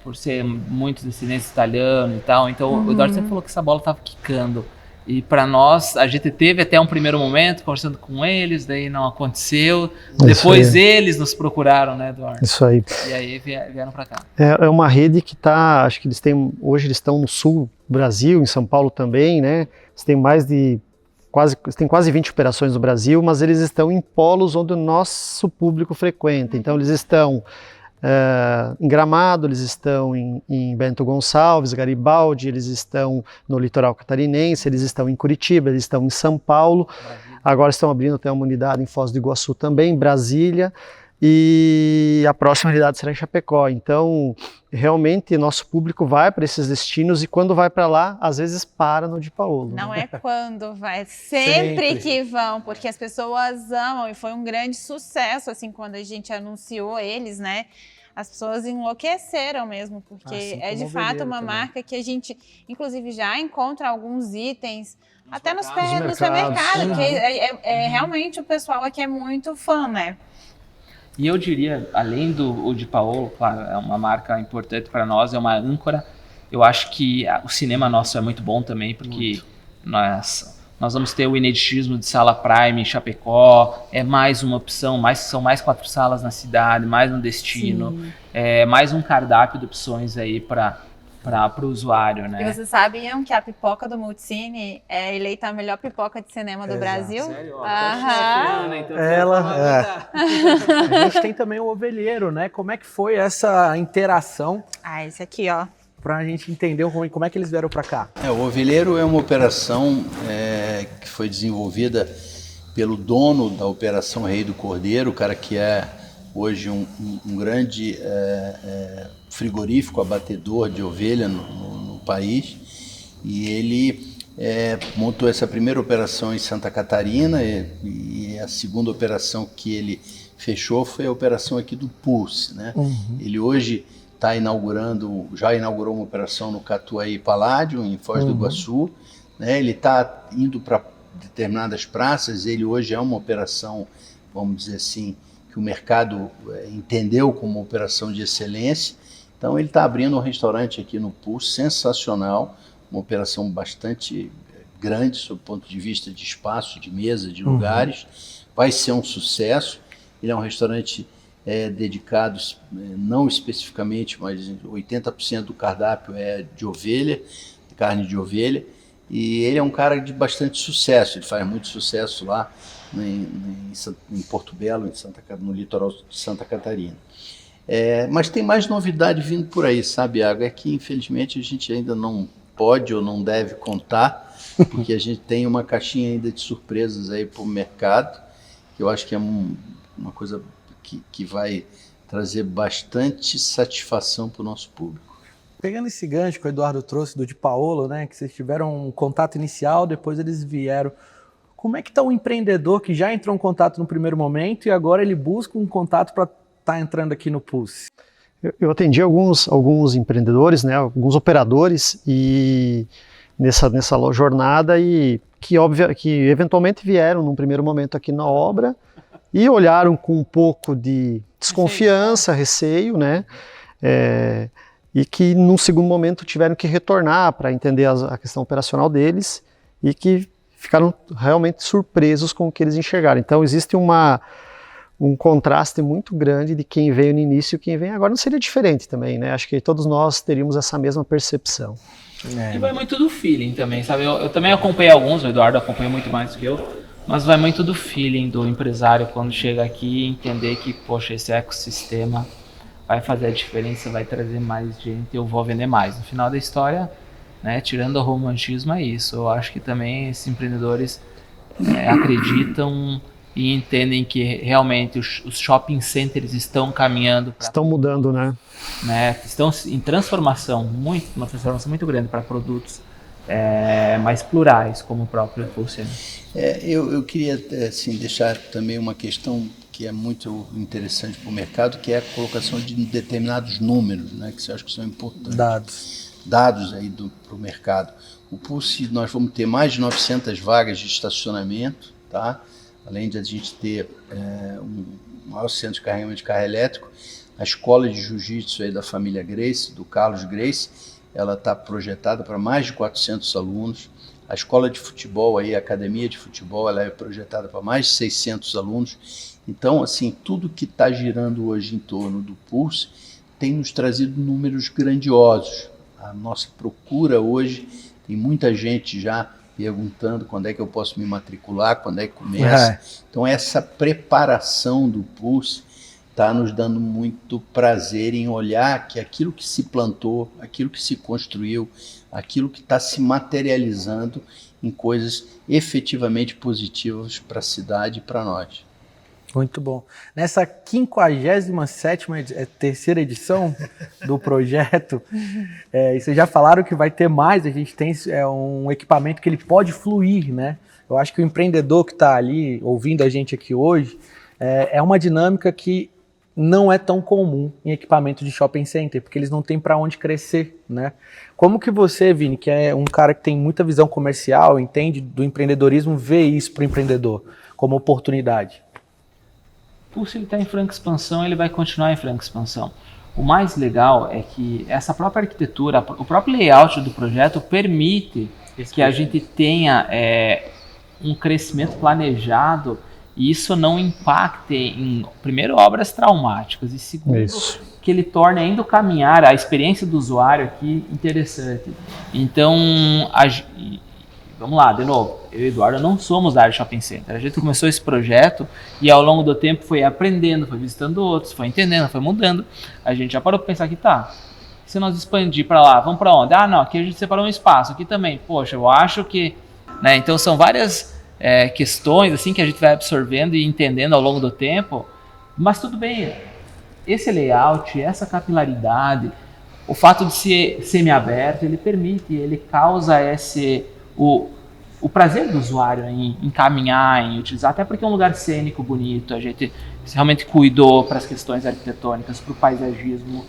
por ser muito descendente italiano e tal, então o Eduardo sempre falou que essa bola estava quicando. E para nós, a gente teve até um primeiro momento conversando com eles, daí não aconteceu. Depois eles nos procuraram, né, Eduardo? Isso aí. E aí vieram para cá. É uma rede que está, acho que hoje eles estão no sul do Brasil, em São Paulo também, né? Eles têm quase 20 operações no Brasil, mas eles estão em polos onde o nosso público frequenta. Então eles estão em Gramado, eles estão em Bento Gonçalves, Garibaldi, eles estão no litoral catarinense, eles estão em Curitiba, eles estão em São Paulo, agora estão abrindo até uma unidade em Foz do Iguaçu também, Brasília, e a próxima unidade será em Chapecó. Então, realmente, nosso público vai para esses destinos e quando vai para lá, às vezes para no de Paolo. Não é quando vai, sempre que vão, porque as pessoas amam e foi um grande sucesso, assim, quando a gente anunciou eles, né? As pessoas enlouqueceram mesmo, porque é de fato uma marca que a gente, inclusive, já encontra alguns itens, até no supermercado, que realmente o pessoal aqui é muito fã, né? E eu diria, além do de Paolo, claro, é uma marca importante para nós, é uma âncora. Eu acho que o cinema nosso é muito bom também, porque nós vamos ter o ineditismo de Sala Prime em Chapecó, é mais uma opção, são mais 4 salas na cidade, mais um destino, mais um cardápio de opções aí para o usuário, né? E vocês sabiam que a pipoca do Multicine é eleita a melhor pipoca de cinema do Brasil? Sério? A gente tem também o ovelheiro, né? Como é que foi essa interação? Esse aqui, ó. Pra gente entender como é que eles vieram para cá. O ovelheiro é uma operação que foi desenvolvida pelo dono da Operação Rei do Cordeiro, o cara que é hoje um grande frigorífico abatedor de ovelha no país, e ele montou essa primeira operação em Santa Catarina e a segunda operação que ele fechou foi a operação aqui do Pulse, né? Ele hoje já inaugurou uma operação no Catuaí Paládio, em Foz do Iguaçu, né? Ele está indo para determinadas praças, ele hoje é uma operação, vamos dizer assim, que o mercado entendeu como uma operação de excelência. Então ele está abrindo um restaurante aqui no Pulse, sensacional, uma operação bastante grande, sob o ponto de vista de espaço, de mesa, de lugares, vai ser um sucesso. Ele é um restaurante dedicado, não especificamente, mas 80% do cardápio é de ovelha, de carne de ovelha, e ele é um cara de bastante sucesso, ele faz muito sucesso lá em Porto Belo, no litoral de Santa Catarina. Mas tem mais novidade vindo por aí, sabe, Iago? É que infelizmente a gente ainda não pode ou não deve contar, porque a gente tem uma caixinha ainda de surpresas aí para o mercado, que eu acho que é uma coisa que vai trazer bastante satisfação para o nosso público. Pegando esse gancho que o Eduardo trouxe do de Paolo, né, que vocês tiveram um contato inicial, depois eles vieram. Como é que está o empreendedor que já entrou em contato no primeiro momento e agora ele busca um contato para estar entrando aqui no Pulse? Eu atendi alguns empreendedores, né, alguns operadores e nessa jornada, e que eventualmente vieram num primeiro momento aqui na obra e olharam com um pouco de desconfiança, receio, né? E que num segundo momento tiveram que retornar para entender a questão operacional deles, e que ficaram realmente surpresos com o que eles enxergaram. Então existe um contraste muito grande de quem veio no início e quem vem agora. Não seria diferente também, né? Acho que todos nós teríamos essa mesma percepção. E vai muito do feeling também, sabe? Eu também acompanhei alguns, o Eduardo acompanha muito mais do que eu, mas vai muito do feeling do empresário quando chega aqui e entender que, poxa, esse ecossistema vai fazer a diferença, vai trazer mais gente, eu vou vender mais. No final da história, né, tirando o romantismo, é isso. Eu acho que também esses empreendedores acreditam e entendem que realmente os shopping centers estão caminhando, estão mudando, né? Estão em transformação, uma transformação muito grande para produtos mais plurais, como o próprio Pulse. Eu queria assim, deixar também uma questão que é muito interessante para o mercado, que é a colocação de determinados números, né, que eu acho que são importantes. Dados aí para o mercado. O Pulse, nós vamos ter mais de 900 vagas de estacionamento, tá? Além de a gente ter um maior centro de carregamento de carro elétrico. A escola de jiu-jitsu aí da família Grace, do Carlos Grace, ela está projetada para mais de 400 alunos. A escola de futebol, aí, a academia de futebol, ela é projetada para mais de 600 alunos. Então, assim, tudo que está girando hoje em torno do Pulse tem nos trazido números grandiosos. A nossa procura hoje, tem muita gente já perguntando quando é que eu posso me matricular, quando é que começa. Então, essa preparação do Pulse está nos dando muito prazer em olhar que aquilo que se plantou, aquilo que se construiu, aquilo que está se materializando em coisas efetivamente positivas para a cidade e para nós. Muito bom. Nessa 57ª terceira edição do projeto, vocês já falaram que vai ter mais, a gente tem um equipamento que ele pode fluir, né? Eu acho que o empreendedor que está ali ouvindo a gente aqui hoje, é uma dinâmica que não é tão comum em equipamento de shopping center, porque eles não têm para onde crescer, né? Como que você, Vini, que é um cara que tem muita visão comercial, entende do empreendedorismo, vê isso para o empreendedor como oportunidade? O Pulse está em franca expansão, ele vai continuar em franca expansão. O mais legal é que essa própria arquitetura, o próprio layout do projeto permite que a gente tenha um crescimento planejado e isso não impacte em, primeiro, obras traumáticas e segundo, que ele torne ainda o caminhar, a experiência do usuário aqui interessante. Então, vamos lá, de novo, eu e o Eduardo não somos da área de shopping center. A gente começou esse projeto e ao longo do tempo foi aprendendo, foi visitando outros, foi entendendo, foi mudando. A gente já parou para pensar que se nós expandir para lá, vamos para onde? Ah, não, aqui a gente separou um espaço, aqui também. Poxa, eu acho que... né, então são várias questões assim que a gente vai absorvendo e entendendo ao longo do tempo, mas tudo bem. Esse layout, essa capilaridade, o fato de ser semi-aberto, ele permite, ele causa o prazer do usuário em caminhar, em utilizar, até porque é um lugar cênico, bonito, a gente realmente cuidou para as questões arquitetônicas, para o paisagismo,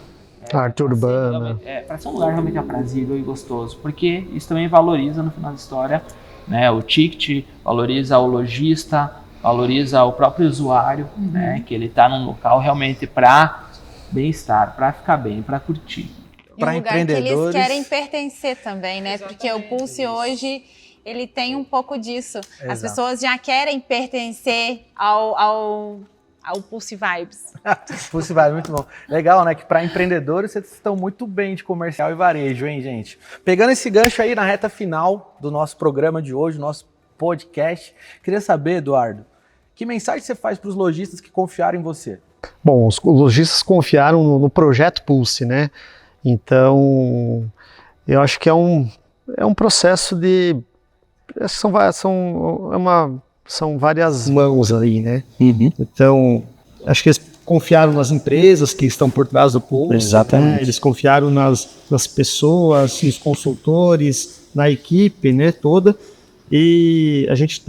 arte urbana, para ser um lugar realmente aprazível e gostoso, porque isso também valoriza no final da história, né, o ticket, valoriza o lojista, valoriza o próprio usuário, né, que ele está num local realmente para bem-estar, para ficar bem, para curtir. E um lugar que eles querem pertencer também, né? Exatamente. Porque o Pulse hoje, ele tem um pouco disso. Exato. As pessoas já querem pertencer ao Pulse Vibes. Pulse Vibes, muito bom. Legal, né? Que para empreendedores vocês estão muito bem de comercial e varejo, hein, gente? Pegando esse gancho aí na reta final do nosso programa de hoje, nosso podcast, queria saber, Eduardo, que mensagem você faz para os lojistas que confiaram em você? Bom, os lojistas confiaram no projeto Pulse, né? Então, eu acho que é um processo de... São várias mãos ali, né? Uhum. Então, acho que eles confiaram nas empresas que estão por trás do Pulse. Exatamente. Né? Eles confiaram nas pessoas, nos consultores, na equipe, né, toda. E a gente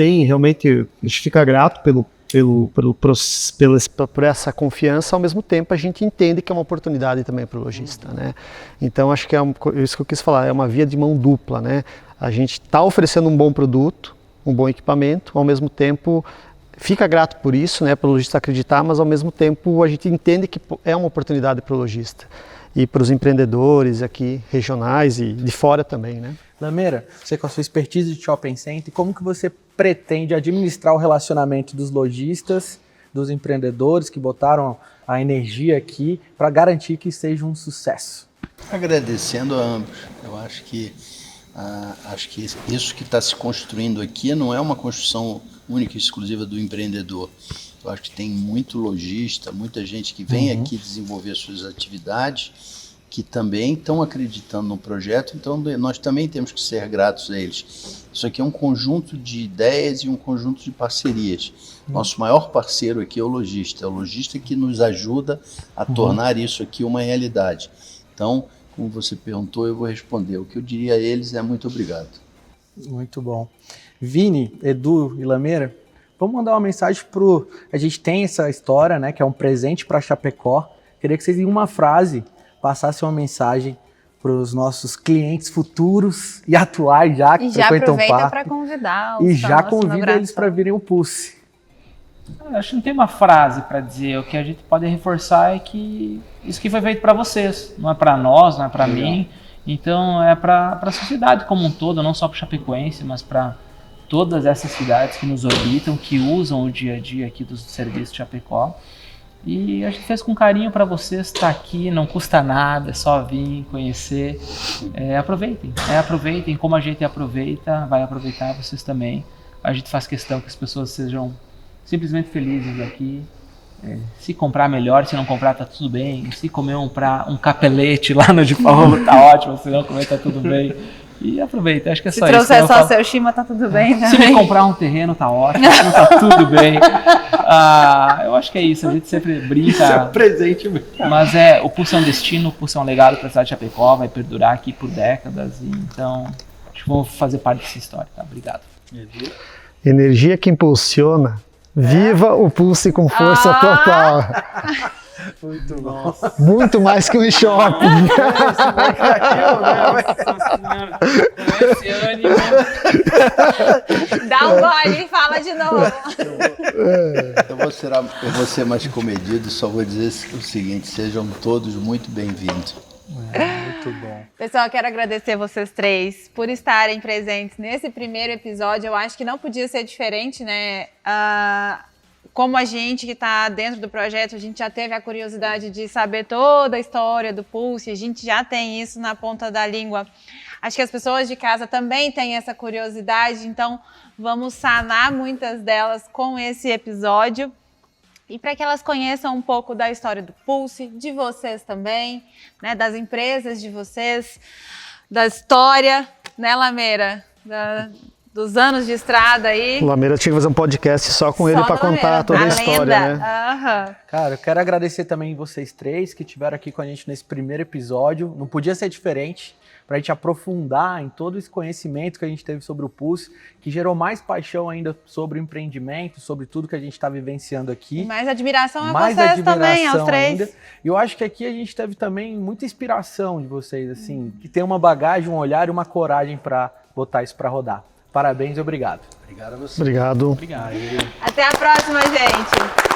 fica grato por essa confiança. Ao mesmo tempo a gente entende que é uma oportunidade também para o lojista, né? Então acho que isso que eu quis falar, é uma via de mão dupla, né? A gente está oferecendo um bom produto, um bom equipamento, ao mesmo tempo fica grato por isso, né, pelo lojista acreditar, mas ao mesmo tempo a gente entende que é uma oportunidade para o lojista e para os empreendedores aqui regionais e de fora também, né? Lameira, você com a sua expertise de shopping center, como que você pretende administrar o relacionamento dos lojistas, dos empreendedores que botaram a energia aqui para garantir que seja um sucesso? Agradecendo a ambos. Eu acho que isso que está se construindo aqui não é uma construção única e exclusiva do empreendedor. Eu acho que tem muito lojista, muita gente que vem aqui desenvolver suas atividades, que também estão acreditando no projeto, então nós também temos que ser gratos a eles. Isso aqui é um conjunto de ideias e um conjunto de parcerias. Nosso maior parceiro aqui é o lojista que nos ajuda a tornar isso aqui uma realidade. Então, como você perguntou, eu vou responder. O que eu diria a eles é muito obrigado. Muito bom. Vini, Edu e Lameira, vamos mandar uma mensagem pro... A gente tem essa história, né, que é um presente para Chapecó. Queria que vocês, em uma frase, passassem uma mensagem para os nossos clientes futuros e atuais já que frequentam o parque. E já aproveita para convidar e já convida eles para virem o Pulse. Acho que não tem uma frase para dizer. O que a gente pode reforçar é que isso que foi feito para vocês, não é para nós, não é para mim. Então é para a sociedade como um todo, não só para Chapecoense, mas para todas essas cidades que nos orbitam, que usam o dia a dia aqui dos serviços de Chapecó. E a gente fez com carinho para vocês, estar aqui, não custa nada, é só vir, conhecer. Aproveitem como a gente aproveita, vai aproveitar vocês também. A gente faz questão que as pessoas sejam simplesmente felizes aqui. Se comprar melhor, se não comprar tá tudo bem. Se comer um capelete lá no de Paulo tá ótimo, se não comer tá tudo bem. E aproveita, acho que é só isso. Se trouxer só seu Shima, tá tudo bem, né? Se me comprar um terreno, tá ótimo, se não tá tudo bem. Eu acho que é isso, a gente sempre brinca. Isso é presente mesmo. Mas o Pulse é um destino, o Pulse é um legado para a cidade de Chapecó, vai perdurar aqui por décadas. Então, acho que vamos fazer parte dessa história, tá? Obrigado. Energia que impulsiona. Viva o Pulse com força total. Muito bom. Muito mais que um shopping. Dá um gole e fala de novo. Eu vou ser mais comedido e só vou dizer o seguinte: sejam todos muito bem-vindos. Muito bom. Pessoal, quero agradecer vocês três por estarem presentes nesse primeiro episódio. Eu acho que não podia ser diferente, né? Como a gente que está dentro do projeto, a gente já teve a curiosidade de saber toda a história do Pulse, a gente já tem isso na ponta da língua. Acho que as pessoas de casa também têm essa curiosidade, então vamos sanar muitas delas com esse episódio. E para que elas conheçam um pouco da história do Pulse, de vocês também, né, das empresas de vocês, da história, né, Lameira? Dos anos de estrada aí. O Lameira tinha que fazer um podcast só com ele para contar toda a história, né? Cara, eu quero agradecer também vocês três que estiveram aqui com a gente nesse primeiro episódio. Não podia ser diferente, para a gente aprofundar em todo esse conhecimento que a gente teve sobre o Pulse, que gerou mais paixão ainda sobre o empreendimento, sobre tudo que a gente está vivenciando aqui. E mais admiração a vocês também, aos três. Ainda. E eu acho que aqui a gente teve também muita inspiração de vocês, assim, que tem uma bagagem, um olhar e uma coragem para botar isso para rodar. Parabéns e obrigado. Obrigado a você. Obrigado. Obrigado. Até a próxima, gente.